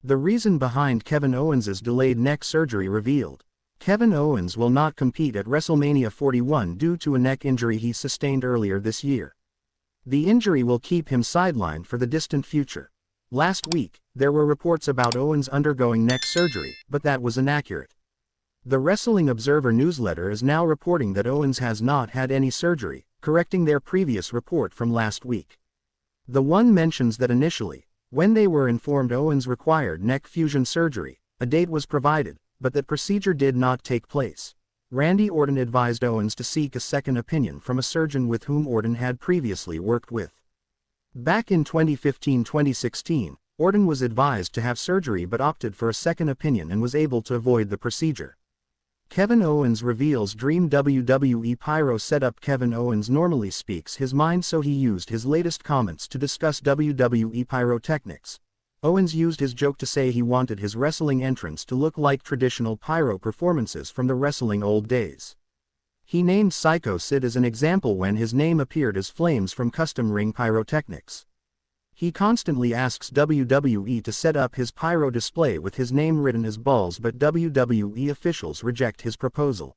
The reason behind Kevin Owens' delayed neck surgery revealed. Kevin Owens will not compete at WrestleMania 41 due to a neck injury he sustained earlier this year. The injury will keep him sidelined for the distant future. Last week, there were reports about Owens undergoing neck surgery, but that was inaccurate. The Wrestling Observer newsletter is now reporting that Owens has not had any surgery, correcting their previous report from last week. The one mentions that initially, when they were informed Owens required neck fusion surgery, a date was provided, but that procedure did not take place. Randy Orton advised Owens to seek a second opinion from a surgeon with whom Orton had previously worked with. Back in 2015-2016, Orton was advised to have surgery but opted for a second opinion and was able to avoid the procedure. Kevin Owens reveals dream WWE pyro setup. Kevin Owens normally speaks his mind, so he used his latest comments to discuss WWE pyrotechnics. Owens used his joke to say he wanted his wrestling entrance to look like traditional pyro performances from the wrestling old days. He named Psycho Sid as an example when his name appeared as flames from custom ring pyrotechnics. He constantly asks WWE to set up his pyro display with his name written as balls, but WWE officials reject his proposal.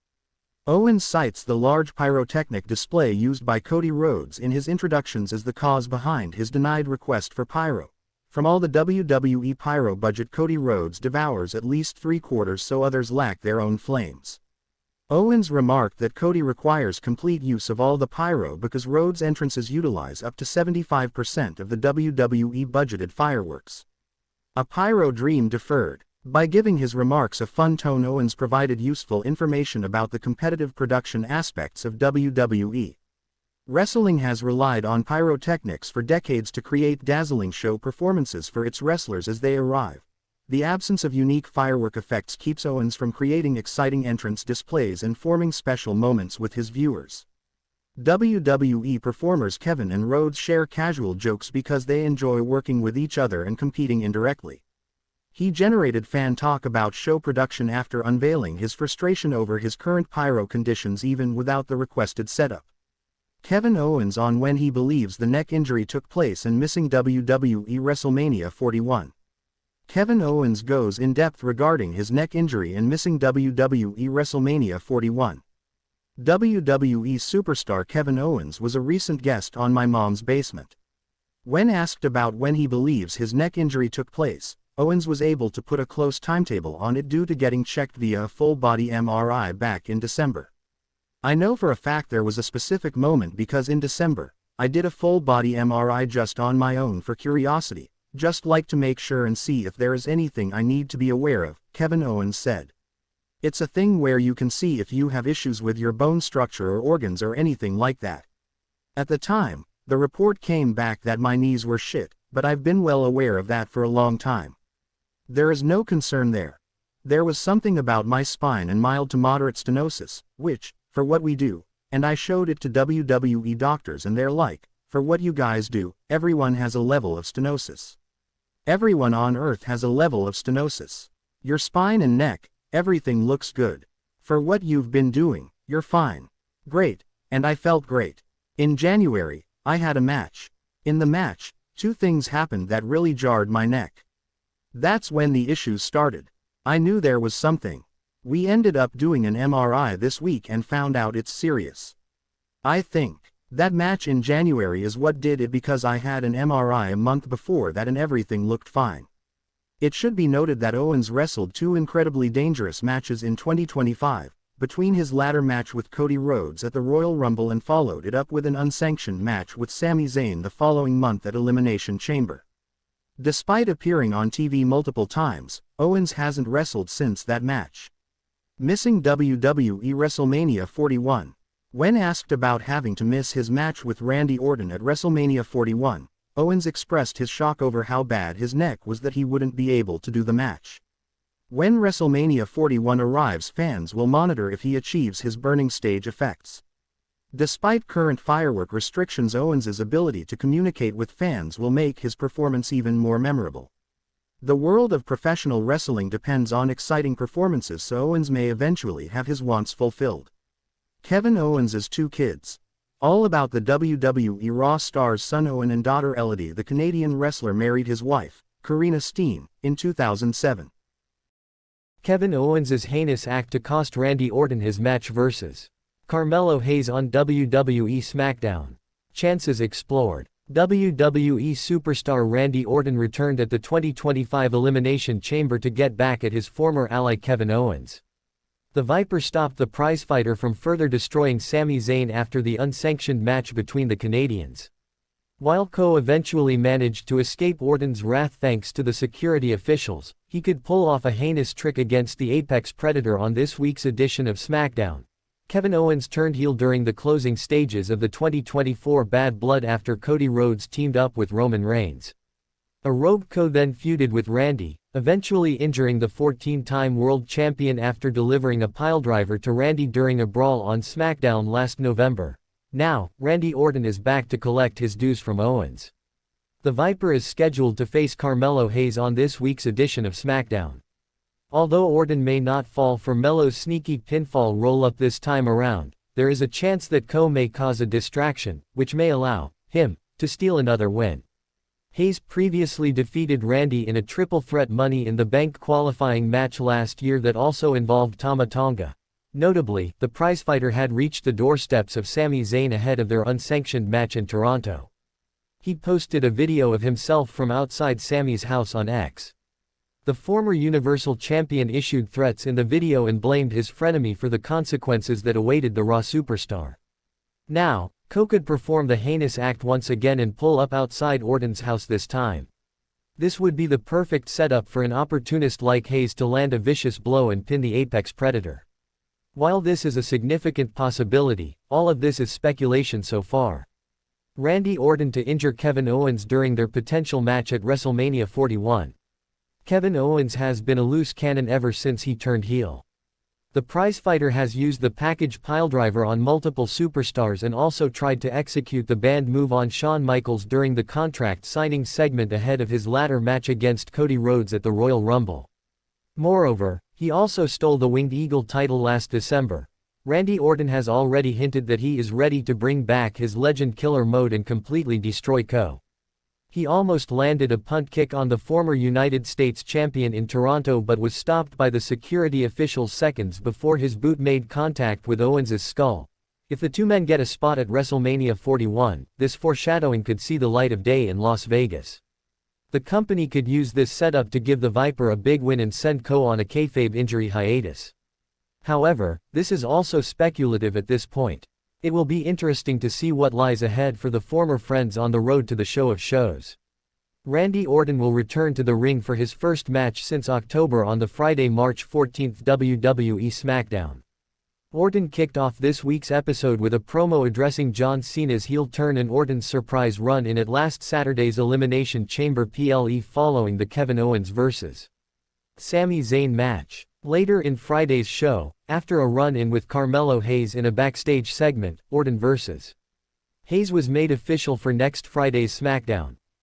Owens cites the large pyrotechnic display used by Cody Rhodes in his introductions as the cause behind his denied request for pyro. From all the WWE pyro budget, Cody Rhodes devours at least 3/4, so others lack their own flames. Owens remarked that Cody requires complete use of all the pyro because Rhodes' entrances utilize up to 75% of the WWE budgeted fireworks. A pyro dream deferred. By giving his remarks a fun tone, Owens provided useful information about the competitive production aspects of WWE. Wrestling has relied on pyrotechnics for decades to create dazzling show performances for its wrestlers as they arrive. The absence of unique firework effects keeps Owens from creating exciting entrance displays and forming special moments with his viewers. WWE performers Kevin and Rhodes share casual jokes because they enjoy working with each other and competing indirectly. He generated fan talk about show production after unveiling his frustration over his current pyro conditions even without the requested setup. Kevin Owens on when he believes the neck injury took place and missing WWE WrestleMania 41. Kevin Owens goes in depth regarding his neck injury and missing WWE WrestleMania 41. WWE superstar Kevin Owens was a recent guest on My Mom's Basement. When asked about when he believes his neck injury took place, Owens was able to put a close timetable on it due to getting checked via a full-body MRI back in December. I know for a fact there was a specific moment because in December, I did a full-body MRI just on my own for curiosity. Just like to make sure and see if there is anything I need to be aware of, Kevin Owens said. It's a thing where you can see if you have issues with your bone structure or organs or anything like that. At the time, the report came back that my knees were shit, but I've been well aware of that for a long time. There is no concern there. There was something about my spine and mild to moderate stenosis, which, for what we do, and I showed it to WWE doctors and they're like, for what you guys do, everyone has a level of stenosis. Everyone on earth has a level of stenosis. Your spine and neck, everything looks good. For what you've been doing, you're fine. Great, and I felt great. In January, I had a match. In the match, two things happened that really jarred my neck. That's when the issues started. I knew there was something. We ended up doing an MRI this week and found out it's serious. I think that match in January is what did it because I had an MRI a month before that and everything looked fine. It should be noted that Owens wrestled two incredibly dangerous matches in 2025, between his latter match with Cody Rhodes at the Royal Rumble and followed it up with an unsanctioned match with Sami Zayn the following month at Elimination Chamber. Despite appearing on TV multiple times, Owens hasn't wrestled since that match. Missing WWE WrestleMania 41. When asked about having to miss his match with Randy Orton at WrestleMania 41, Owens expressed his shock over how bad his neck was that he wouldn't be able to do the match. When WrestleMania 41 arrives, fans will monitor if he achieves his burning stage effects. Despite current firework restrictions, Owens' ability to communicate with fans will make his performance even more memorable. The world of professional wrestling depends on exciting performances, so Owens may eventually have his wants fulfilled. Kevin Owens' two kids. All about the WWE Raw star's son Owen and daughter Elodie. The Canadian wrestler married his wife, Karina Steen, in 2007. Kevin Owens' heinous act to cost Randy Orton his match versus Carmelo Hayes on WWE SmackDown. Chances explored. WWE superstar Randy Orton returned at the 2025 Elimination Chamber to get back at his former ally Kevin Owens. The Viper stopped the prizefighter from further destroying Sami Zayn after the unsanctioned match between the Canadians. While Cole eventually managed to escape Orton's wrath thanks to the security officials, he could pull off a heinous trick against the Apex Predator on this week's edition of SmackDown. Kevin Owens turned heel during the closing stages of the 2024 Bad Blood after Cody Rhodes teamed up with Roman Reigns. A rogue Co then feuded with Randy, eventually injuring the 14-time world champion after delivering a piledriver to Randy during a brawl on SmackDown last November. Now, Randy Orton is back to collect his dues from Owens. The Viper is scheduled to face Carmelo Hayes on this week's edition of SmackDown. Although Orton may not fall for Melo's sneaky pinfall roll-up this time around, there is a chance that Co may cause a distraction, which may allow him to steal another win. Hayes previously defeated Randy in a triple threat Money in the Bank qualifying match last year that also involved Tama Tonga. Notably, the prizefighter had reached the doorsteps of Sami Zayn ahead of their unsanctioned match in Toronto. He posted a video of himself from outside Sami's house on X. The former Universal Champion issued threats in the video and blamed his frenemy for the consequences that awaited the Raw superstar. Now, Co could perform the heinous act once again and pull up outside Orton's house this time. This would be the perfect setup for an opportunist like Hayes to land a vicious blow and pin the Apex Predator. While this is a significant possibility, all of this is speculation so far. Randy Orton to injure Kevin Owens during their potential match at WrestleMania 41. Kevin Owens has been a loose cannon ever since he turned heel. The prizefighter has used the package piledriver on multiple superstars and also tried to execute the banned move on Shawn Michaels during the contract signing segment ahead of his latter match against Cody Rhodes at the Royal Rumble. Moreover, he also stole the Winged Eagle title last December. Randy Orton has already hinted that he is ready to bring back his Legend Killer mode and completely destroy Co. He almost landed a punt kick on the former United States champion in Toronto but was stopped by the security officials seconds before his boot made contact with Owens' skull. If the two men get a spot at WrestleMania 41, this foreshadowing could see the light of day in Las Vegas. The company could use this setup to give the Viper a big win and send Co on a kayfabe injury hiatus. However, this is also speculative at this point. It will be interesting to see what lies ahead for the former friends on the road to the show of shows. Randy Orton will return to the ring for his first match since October on the Friday, March 14 WWE SmackDown. Orton kicked off this week's episode with a promo addressing John Cena's heel turn and Orton's surprise run in at last Saturday's Elimination Chamber PLE following the Kevin Owens vs. Sami Zayn match. Later in Friday's show, after a run-in with Carmelo Hayes in a backstage segment, Orton vs. Hayes was made official for next Friday's SmackDown.